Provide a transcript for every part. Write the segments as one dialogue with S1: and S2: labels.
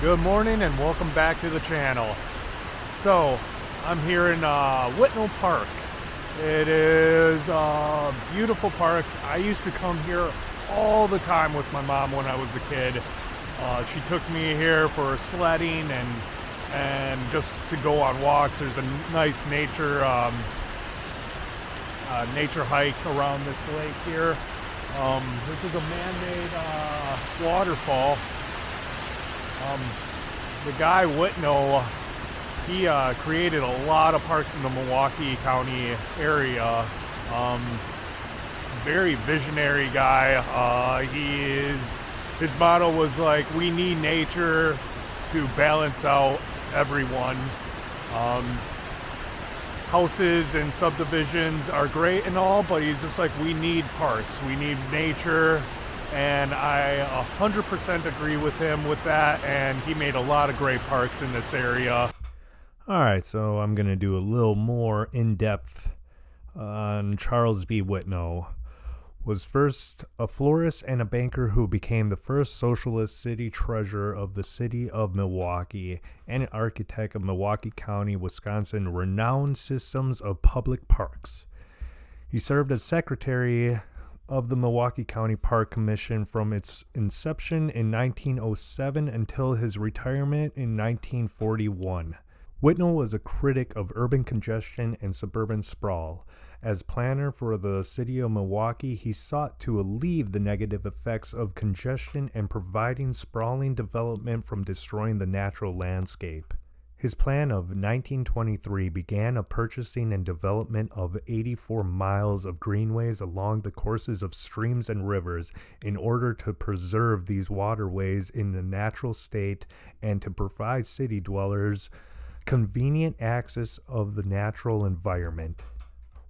S1: Good morning and welcome back to the channel. So, I'm here in Whitnell Park. It is a beautiful park. I used to come here all the time with my mom when I was a kid. She took me here for sledding and just to go on walks. There's a nice nature hike around this lake here. This is a man-made waterfall. The guy Whitnell, he created a lot of parks in the Milwaukee County area. Very visionary guy. His motto was like, we need nature to balance out everyone. Houses and subdivisions are great and all, but he's just like, we need parks, we need nature. And I 100% agree with him with that, and he made a lot of great parks in this area.
S2: Alright, so I'm going to do a little more in-depth on Charles B. Whitnell. Was first a florist and a banker who became the first socialist city treasurer of the city of Milwaukee and an architect of Milwaukee County, Wisconsin, renowned systems of public parks. He served as secretary of the Milwaukee County Park Commission from its inception in 1907 until his retirement in 1941. Whitnell was a critic of urban congestion and suburban sprawl. As planner for the city of Milwaukee, he sought to alleviate the negative effects of congestion and providing sprawling development from destroying the natural landscape. His plan of 1923 began a purchasing and development of 84 miles of greenways along the courses of streams and rivers in order to preserve these waterways in a natural state and to provide city dwellers convenient access of the natural environment.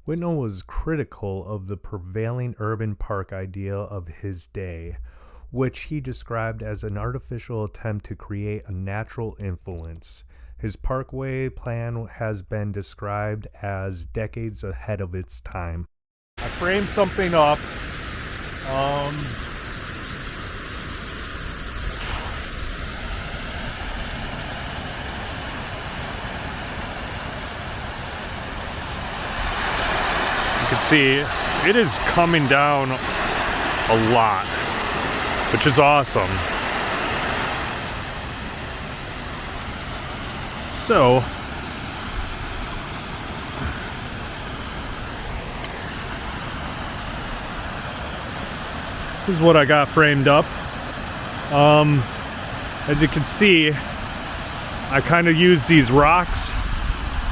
S2: Whitnell was critical of the prevailing urban park idea of his day, which he described as an artificial attempt to create a natural influence. His parkway plan has been described as decades ahead of its time.
S1: I framed something up. You can see it is coming down a lot, which is awesome. So, this is what I got framed up. As you can see, I kind of use these rocks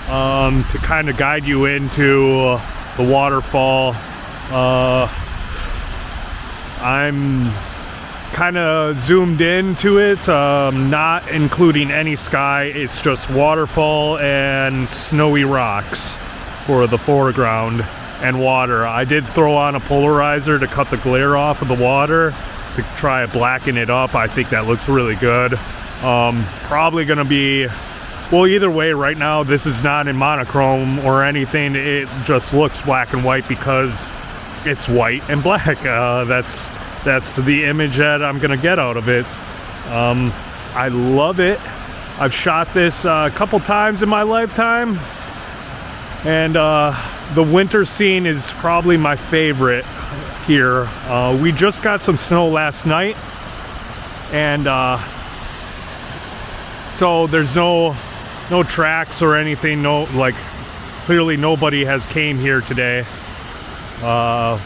S1: to kind of guide you into the waterfall. I'm kind of zoomed into it, not including any sky. It's just waterfall and snowy rocks for the foreground and water. I did throw on a polarizer to cut the glare off of the water to try to blacken it up. I think that looks really good. Probably gonna be, well, either way, right now this is not in monochrome or anything. It just looks black and white because it's white and black. That's the image that I'm gonna get out of it. I love it. I've shot this a couple times in my lifetime, and the winter scene is probably my favorite here. We just got some snow last night, and so there's no tracks or anything. No, like, clearly nobody has came here today.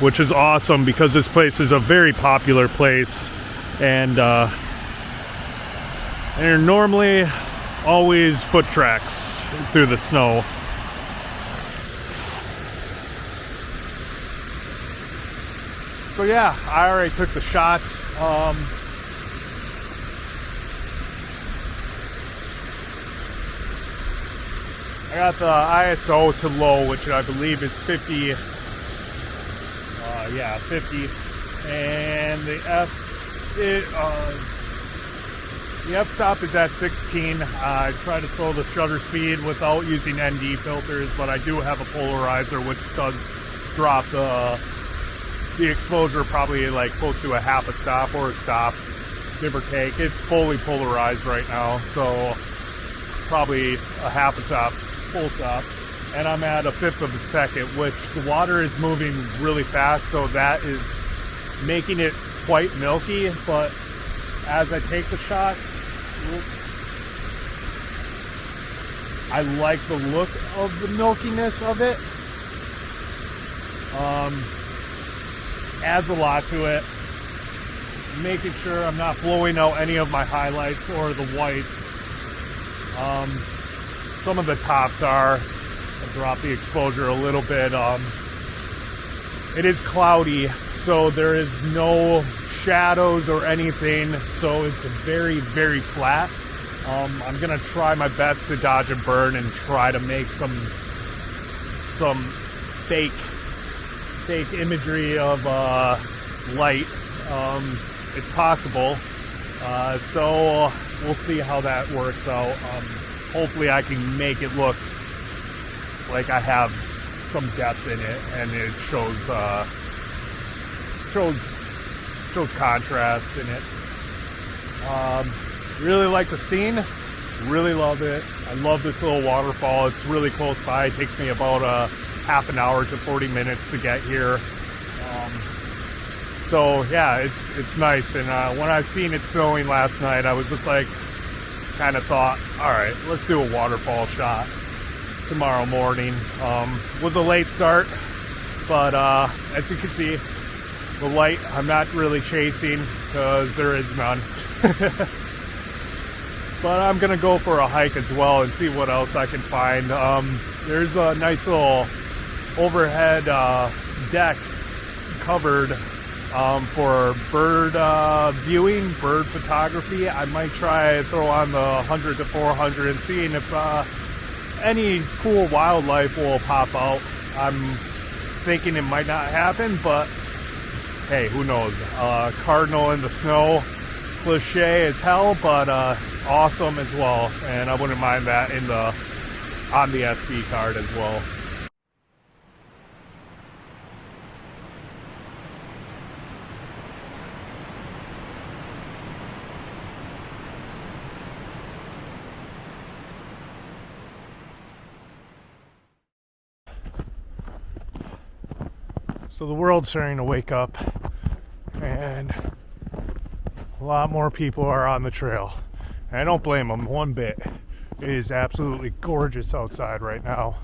S1: Which is awesome because this place is a very popular place, and there are normally always foot tracks through the snow. So yeah, I already took the shots. I got the ISO to low, which I believe is 50. 50, and the f-stop is at 16. I try to throw the shutter speed without using ND filters, but I do have a polarizer which does drop the exposure probably like close to a half a stop or a stop. give or take. It's fully polarized right now, so probably a half a stop, full stop. And I'm at a fifth of a second, which the water is moving really fast, so that is making it quite milky. But as I take the shot, I like the look of the milkiness of it. Adds a lot to it. Making sure I'm not blowing out any of my highlights or the whites. Some of the tops are. I'll drop the exposure a little bit. It is cloudy, so there is no shadows or anything, so it's very, very flat. I'm gonna try my best to dodge and burn and try to make some fake imagery of light. It's possible, so we'll see how that works out. Hopefully I can make it look like I have some depth in it, and it shows contrast in it. Really like the scene, really love it. I love this little waterfall. It's really close by. It takes me about half an hour to 40 minutes to get here. So yeah, it's nice. And when I seen it snowing last night, I was just like, kind of thought, all right, let's do a waterfall shot tomorrow morning. Was a late start, but as you can see, the light I'm not really chasing because there is none. But I'm gonna go for a hike as well and see what else I can find. There's a nice little overhead deck covered for bird viewing, bird photography. I might try throw on the 100 to 400 and seeing if any cool wildlife will pop out. I'm thinking it might not happen, but hey, who knows? Cardinal in the snow, cliche as hell, but awesome as well. And I wouldn't mind that on the SD card as well. So the world's starting to wake up, and a lot more people are on the trail. And I don't blame them one bit. It is absolutely gorgeous outside right now.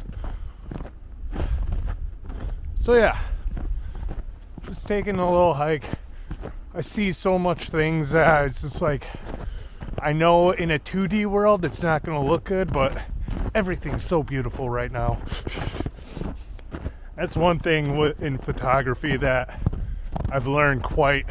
S1: So yeah, just taking a little hike. I see so much things that it's just like, I know in a 2D world it's not going to look good, but everything's so beautiful right now. That's one thing in photography that I've learned quite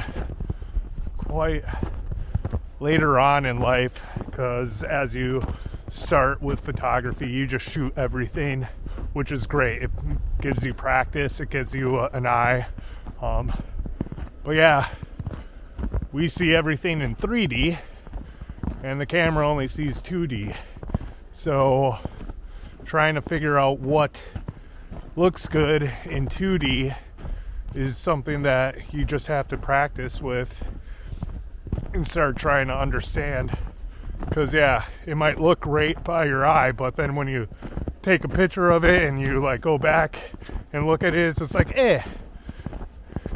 S1: later on in life, because as you start with photography, you just shoot everything, which is great. It gives you practice, it gives you an eye. But yeah, we see everything in 3D, and the camera only sees 2D. So trying to figure out what looks good in 2D is something that you just have to practice with and start trying to understand. Because yeah, it might look great by your eye, but then when you take a picture of it and you like go back and look at it, it's just like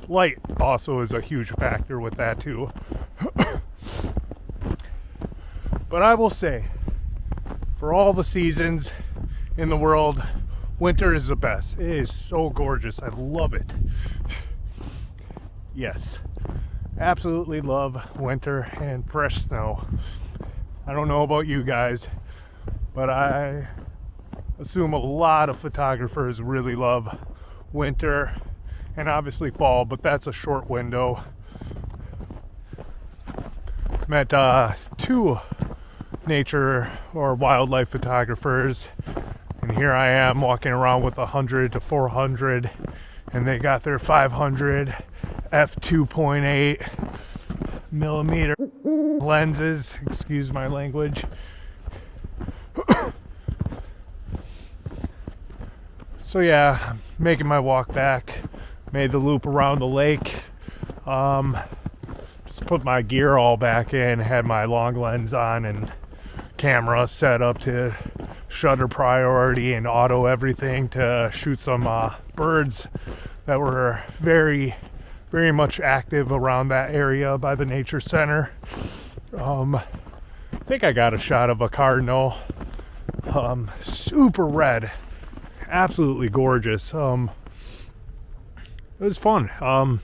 S1: light also is a huge factor with that too. But I will say, for all the seasons in the world, winter is the best. It is so gorgeous. I love it. Yes, absolutely love winter and fresh snow. I don't know about you guys, but I assume a lot of photographers really love winter and obviously fall, but that's a short window. Met two nature or wildlife photographers, and here I am walking around with 100 to 400, and they got their 500 f2.8 millimeter lenses, excuse my language. So yeah, making my walk back, made the loop around the lake. Just Just put my gear all back in, had my long lens on and camera set up to shutter priority and auto everything to shoot some birds that were very, very much active around that area by the nature center. I think I got a shot of a cardinal, super red, absolutely gorgeous. It was fun.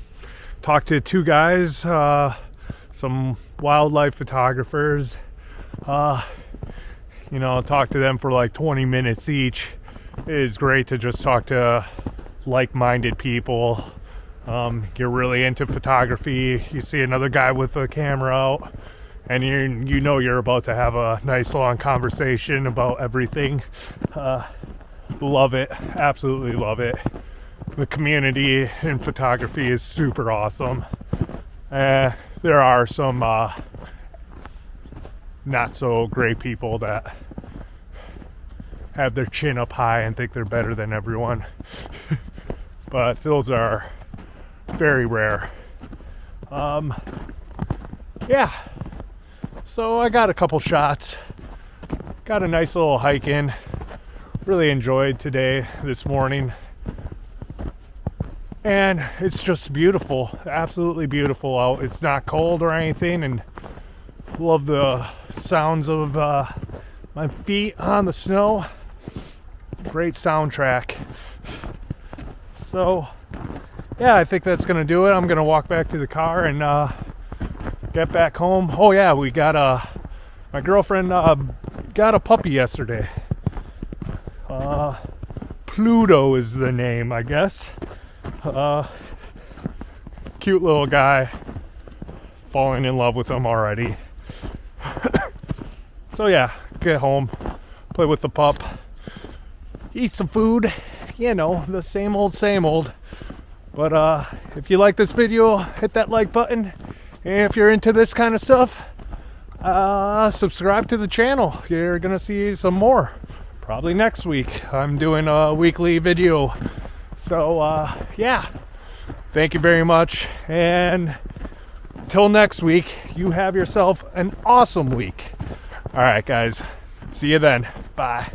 S1: Talked to two guys, some wildlife photographers. Talked to them for like 20 minutes each. It is great to just talk to like-minded people. You're really into photography. You see another guy with a camera out, and you're about to have a nice long conversation about everything. Love it. Absolutely love it. The community in photography is super awesome. There are some not so great people that have their chin up high and think they're better than everyone. But those are very rare. Yeah. So I got a couple shots. Got a nice little hike in. Really enjoyed this morning. And it's just beautiful, absolutely beautiful out. It's not cold or anything, and love the sounds of my feet on the snow. Great soundtrack. So, yeah, I think that's gonna do it. I'm gonna walk back to the car and get back home. Oh yeah, we got my girlfriend got a puppy yesterday. Pluto is the name, I guess. Cute little guy. Falling in love with him already. So yeah, get home, play with the pup, eat some food, the same old. But if you like this video, hit that like button. And if you're into this kind of stuff, subscribe to the channel. You're gonna see some more probably next week. I'm doing a weekly video. So, yeah, thank you very much, and till next week, you have yourself an awesome week. All right, guys, see you then. Bye.